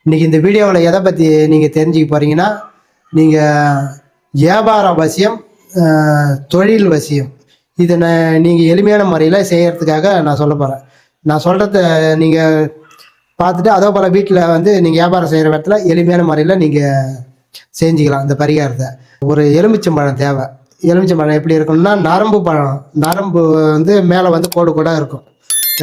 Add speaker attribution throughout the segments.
Speaker 1: இன்னைக்கு இந்த வீடியோவில் எதை பற்றி நீங்கள் தெரிஞ்சுக்க போகிறீங்கன்னா, நீங்கள் வியாபார வசியம், தொழில் வசியம் இதை நீங்கள் எளிமையான முறையில் செய்கிறதுக்காக நான் சொல்ல போகிறேன். நான் சொல்கிறத நீங்கள் பார்த்துட்டு அதே போல் வீட்டில் வந்து நீங்கள் வியாபாரம் செய்கிற இடத்துல எளிமையான முறையில் நீங்கள் செஞ்சுக்கலாம். இந்த பரிகாரத்தை ஒரு எலுமிச்சம்பழம் தேவை. எலுமிச்சம்பழம் எப்படி இருக்கணும்னா, நரம்பு பழம். நரம்பு வந்து மேலே வந்து கோடு கூட இருக்கும்.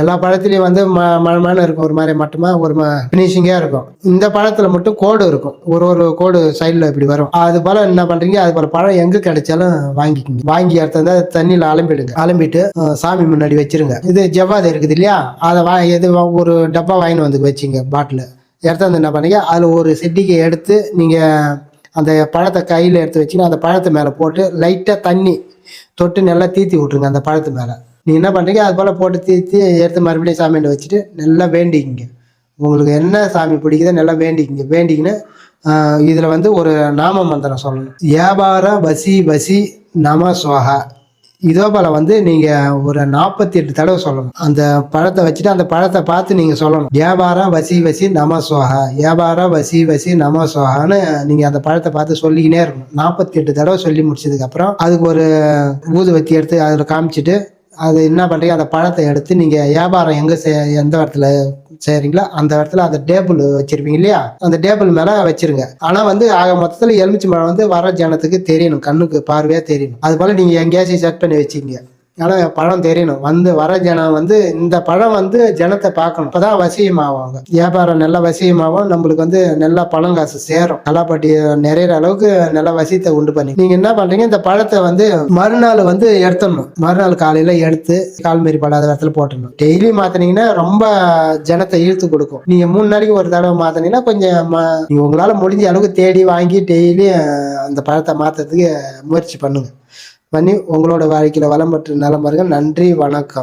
Speaker 1: எல்லா பழத்துலேயும் வந்து மழை இருக்கும், ஒரு மாதிரி மட்டமாக ஒரு ஃபினிஷிங்காக இருக்கும். இந்த பழத்தில் மட்டும் கோடு இருக்கும், ஒரு கோடு சைடில் இப்படி வரும். அது போல் என்ன பண்ணுறீங்க, அது போல் பழம் எங்கே கிடைச்சாலும் வாங்கிக்கிங்க. வாங்கி எடுத்து தண்ணியில் அலம்பிடுங்க. அலம்பிட்டு சாமி முன்னாடி வச்சிருங்க. இது ஜவ்வாது இருக்குது இல்லையா, அதை எது ஒரு டப்பா வாங்கிட்டு வந்து வச்சுங்க. பாட்டில் எடுத்து வந்து என்ன பண்ணீங்க, அதில் ஒரு செட்டிக்கு எடுத்து நீங்கள் அந்த பழத்தை கையில் எடுத்து வச்சுன்னா அந்த பழத்து மேலே போட்டு லைட்டாக தண்ணி தொட்டு நல்லா தீத்தி விட்ருங்க. அந்த பழத்து மேலே நீங்கள் என்ன பண்ணுறீங்க, அது போல் போட்டு தீர்த்தி எடுத்து மறுபடியும் சாமிகிட்ட வச்சுட்டு நல்லா வேண்டிக்கிங்க. உங்களுக்கு என்ன சாமி பிடிக்குதோ நல்லா வேண்டிக்கின்னு இதில் வந்து ஒரு நாம மந்திரம் சொல்லணும். வியாபார வசி வசி நம சுவாகா. இதோ போல் வந்து நீங்கள் ஒரு 48 தடவை சொல்லணும். அந்த பழத்தை வச்சுட்டு அந்த பழத்தை பார்த்து நீங்கள் சொல்லணும், வியாபார வசி வசி நம சுவாகா, வியாபார வசி வசி நம சுவாகான்னு நீங்கள் அந்த பழத்தை பார்த்து சொல்லிக்கினே இருக்கணும். 48 தடவை சொல்லி முடிச்சதுக்கப்புறம் அதுக்கு ஒரு ஊதுவத்தி எடுத்து அதில் காமிச்சிட்டு அது என்ன பண்ணுறீங்க, அந்த பழத்தை எடுத்து நீங்கள் வியாபாரம் எந்த இடத்துல செய்கிறீங்களோ அந்த இடத்துல அந்த டேபிள் வச்சுருப்பீங்க இல்லையா, அந்த டேபிள் மேலே வச்சுருங்க. ஆனால் வந்து மொத்தத்தில் எலுமிச்சம்பழம் வந்து வர ஜனத்துக்கு தெரியணும், கண்ணுக்கு பார்வையாக தெரியணும். அது போல் நீங்கள் எங்கேயாச்சும் செட் பண்ணி வச்சுக்கிங்க. ஆனால் பழம் தெரியணும், வந்து வர ஜனம் வந்து இந்த பழம் வந்து ஜனத்தை பார்க்கணும். அப்போதான் வசியமாவாங்க, வியாபாரம் நல்லா வசியமாகும். நம்மளுக்கு வந்து நல்லா பணம் காசு சேரும், நல்லாப்பட்டி நிறைய அளவுக்கு நல்லா வசியத்தை உண்டு பண்ணி நீங்கள் என்ன பண்ணுறீங்க, இந்த பழத்தை வந்து மறுநாள் வந்து எடுத்துடணும். மறுநாள் காலையில் எடுத்து கால்மாரி படாத இடத்துல போட்டுடணும். டெய்லி மாற்றினீங்கன்னா ரொம்ப ஜனத்தை இழுத்து கொடுக்கும். நீங்கள் 3 நாளைக்கு ஒரு தடவை மாற்றினீங்கன்னா கொஞ்சம் நீங்கள் உங்களால் முடிஞ்ச அளவுக்கு தேடி வாங்கி டெய்லி அந்த பழத்தை மாற்றுறதுக்கு முயற்சி பண்ணி உங்களோட வாழ்க்கையில் வளம் பெற்று நலம் பாருங்க. நன்றி, வணக்கம்.